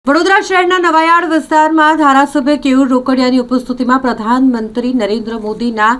વડોદરા શહેરના નવાયાર્ડ વિસ્તારમાં ધારાસભ્ય કેયુર રોકડિયાની ઉપસ્થિતિમાં પ્રધાનમંત્રી નરેન્દ્ર મોદીના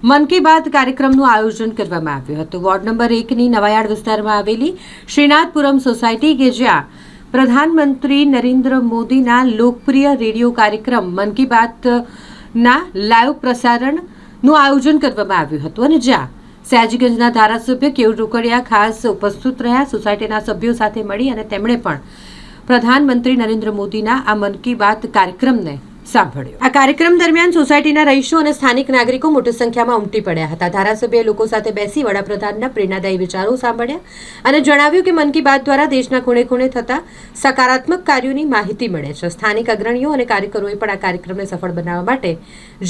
મન કી બાત કાર્યક્રમનું આયોજન કરવામાં આવ્યું હતું। વોર્ડ નંબર 1ની નવાયાર્ડ વિસ્તારમાં આવેલી શ્રીનાથપુરમ સોસાયટી કે જ્યાં પ્રધાનમંત્રી નરેન્દ્ર મોદીના લોકપ્રિય રેડિયો કાર્યક્રમ મન કી બાતના લાઈવ પ્રસારણનું આયોજન કરવામાં આવ્યું હતું અને જ્યાં સયાજીગંજના ધારાસભ્ય કેયુર રોકડિયા ખાસ ઉપસ્થિત રહ્યા। સોસાયટીના સભ્યો સાથે મળી અને તેમણે પણ પ્રધાનમંત્રી નરેન્દ્ર મોદીના આ મન કી બાત કાર્યક્રમને સાંભળ્યો। આ કાર્યક્રમ દરમિયાન સોસાયટીના રહીશો અને સ્થાનિક નાગરિકો મોટી સંખ્યામાં ઉમટી પડ્યા હતા। ધારાસભ્યએ લોકો સાથે બેસી વડાપ્રધાનના પ્રેરણાદાયી વિચારો સાંભળ્યા અને જણાવ્યું કે મન કી બાત દ્વારા દેશના ખૂણે ખૂણે થતા સકારાત્મક કાર્યોની માહિતી મળે છે। સ્થાનિક અગ્રણીઓ અને કાર્યકરોએ પણ આ કાર્યક્રમને સફળ બનાવવા માટે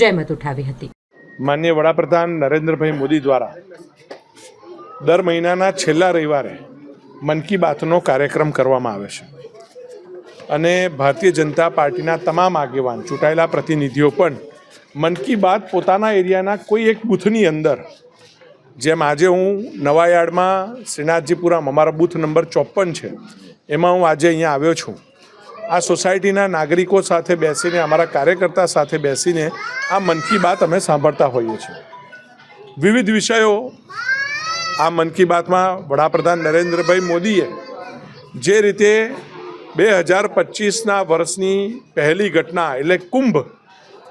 જહેમત ઉઠાવી હતી। માનનીય વડાપ્રધાન નરેન્દ્રભાઈ મોદી દ્વારા દર મહિનાના છેલ્લા રવિવારે મન કી બાતનો કાર્યક્રમ કરવામાં આવે છે અને ભારતીય જનતા પાર્ટીના તમામ આગેવાન ચૂંટાયેલા પ્રતિનિધિઓ પણ મન કી બાત પોતાના એરિયાના કોઈ એક બૂથની અંદર, જેમ આજે હું નવાયાર્ડમાં શ્રીનાથજીપુરમ અમારો બૂથ નંબર 54 છે, એમાં હું આજે અહીંયા આવ્યો છું। આ સોસાયટીના નાગરિકો સાથે બેસીને, અમારા કાર્યકર્તા સાથે બેસીને આ મન કી બાત અમે સાંભળતા હોઈએ છીએ। વિવિધ વિષયો આ મન કી બાતમાં વડાપ્રધાન નરેન્દ્રભાઈ મોદીએ જે રીતે 2025ના વર્ષની પહેલી ઘટના એટલે કુંભ,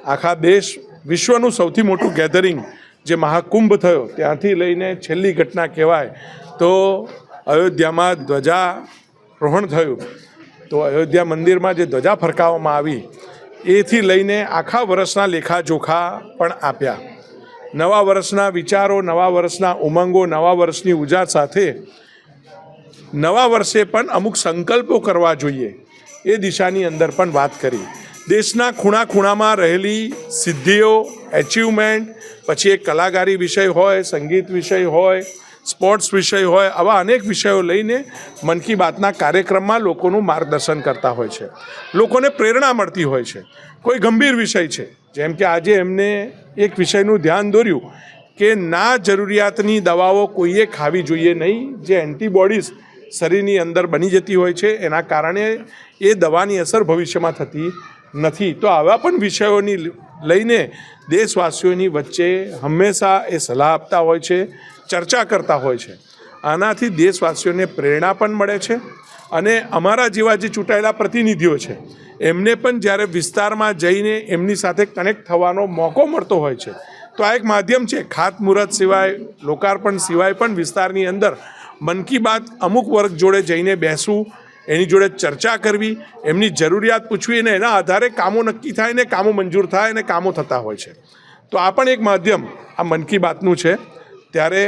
આખા દેશ વિશ્વનું સૌથી મોટું ગેધરિંગ જે મહાકુંભ થયો ત્યાંથી લઈને છેલ્લી ઘટના કહેવાય તો અયોધ્યામાં ધ્વજારોહણ થયું, તો અયોધ્યા મંદિરમાં જે ધ્વજા ફરકાવવામાં આવી એથી લઈને આખા વર્ષના લેખાજોખા પણ આપ્યા। નવા વર્ષના વિચારો, નવા વર્ષના ઉમંગો, નવા વર્ષની ઉર્જા સાથે નવા વર્ષે પણ અમુક સંકલ્પો કરવા જોઈએ એ દિશાની અંદર પણ વાત કરી। દેશના ખૂણા ખૂણામાં રહેલી સિદ્ધિઓ, એચિવમેન્ટ, પછી એક કલાકારી વિષય હોય, સંગીત વિષય હોય, સ્પોર્ટ્સ વિષય હોય, આવા અનેક વિષયો લઈને મન કી બાતના કાર્યક્રમમાં લોકોનું માર્ગદર્શન કરતા હોય છે, લોકોને પ્રેરણા મળતી હોય છે। કોઈ ગંભીર વિષય છે, જેમ કે આજે એમને એક વિષયનું ધ્યાન દોર્યું કે ના જરૂરિયાતની દવાઓ કોઈએ ખાવી જોઈએ નહીં, જે એન્ટીબોડીઝ શરીરની અંદર બની જતી હોય છે એના કારણે એ દવાની અસર ભવિષ્યમાં થતી નથી। તો આવા પણ વિષયોની લઈને દેશવાસીઓની વચ્ચે હંમેશા એ સલાહ આપતા હોય છે, ચર્ચા કરતા હોય છે। આનાથી દેશવાસીઓને પ્રેરણા પણ મળે છે અને અમારા જેવા જે ચૂંટાયેલા પ્રતિનિધિઓ છે એમને પણ જ્યારે વિસ્તારમાં જઈને એમની સાથે કનેક્ટ થવાનો મોકો મળતો હોય છે તો આ એક માધ્યમ છે। ખાતમુહૂર્ત સિવાય, લોકાર્પણ સિવાય પણ વિસ્તારની અંદર મન કી બાત અમુક વર્ગ જોડે જઈને બેસવું, એની જોડે ચર્ચા કરવી, એમની જરૂરિયાત પૂછવી અને એના આધારે કામો નક્કી થાય ને કામો મંજૂર થાય અને કામો થતા હોય છે। તો આ પણ એક માધ્યમ આ મન કી બાતનું છે। ત્યારે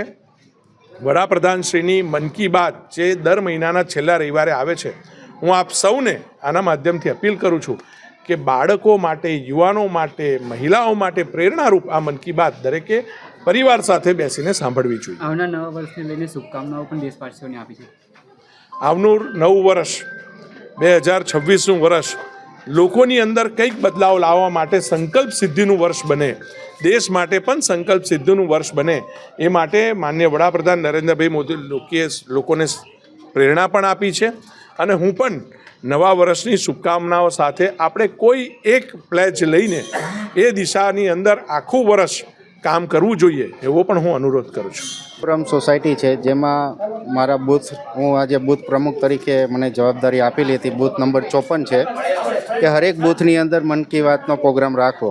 વડાપ્રધાનશ્રીની મન કી બાત જે દર મહિનાના છેલ્લા રવિવારે આવે છે, હું આપ સૌને આના માધ્યમથી અપીલ કરું છું કે બાળકો માટે, યુવાનો માટે, મહિલાઓ માટે પ્રેરણારૂપ આ મન કી બાત દરેકે પરિવાર સાથે બેસીને સાંભળવી જોઈએ। આવનાર નવા વર્ષને લઈને શુભકામનાઓ પણ દેશવાસીઓને આપી છે। આવનું નવું વર્ષ 2026નું વર્ષ લોકોની અંદર કંઈક બદલાવ લાવવા માટે સંકલ્પ સિદ્ધિનું વર્ષ બને, દેશ માટે પણ સંકલ્પ સિદ્ધિનું વર્ષ બને એ માટે માનનીય વડાપ્રધાન નરેન્દ્રભાઈ મોદી લોકોને પ્રેરણા પણ આપી છે અને હું પણ નવા વર્ષની શુભકામનાઓ સાથે આપણે કોઈ એક પ્લેજ લઈને એ દિશાની અંદર આખું વર્ષ કામ કરવું જોઈએ એવો પણ હું અનુરોધ કરું છું। પુરમ સોસાયટી છે જેમાં મારા બૂથ, હું આજે બૂથ પ્રમુખ તરીકે મને જવાબદારી આપેલી હતી। બૂથ નંબર 54 છે કે હરેક બૂથની અંદર મન કી બાતનો પ્રોગ્રામ રાખવો,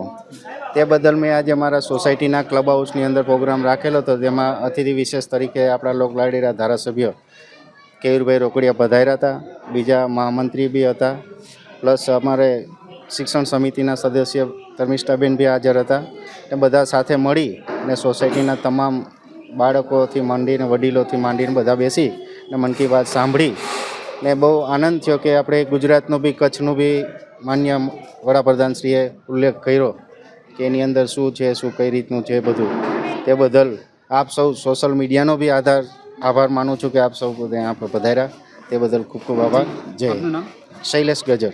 તે બદલ મેં આજે મારા સોસાયટીના ક્લબ હાઉસની અંદર પ્રોગ્રામ રાખેલો હતો। જેમાં અતિથિ વિશેષ તરીકે આપણા લોકલાડીના ધારાસભ્ય કેયુરભાઈ રોકડિયા પધાર્યા હતા, બીજા મહામંત્રી બી હતા, પ્લસ અમારે શિક્ષણ સમિતિના સદસ્ય ધર્મિષ્ઠાબેન બી હાજર હતા। એ બધા સાથે મળી અને સોસાયટીના તમામ બાળકોથી માંડીને વડીલોથી માંડીને બધા બેસી ને મન કી બાત સાંભળી ને બહુ આનંદ થયો કે આપણે ગુજરાતનું બી, કચ્છનું બી માન્ય વડાપ્રધાનશ્રીએ ઉલ્લેખ કર્યો કે એની અંદર શું છે, શું કઈ રીતનું છે બધું। તે બદલ આપ સૌ સોશિયલ મીડિયાનો બી આભાર માનું છું કે આપ સૌ ત્યાં પધાર્યા, તે બદલ ખૂબ ખૂબ આભાર। જય શૈલેષ ગજર।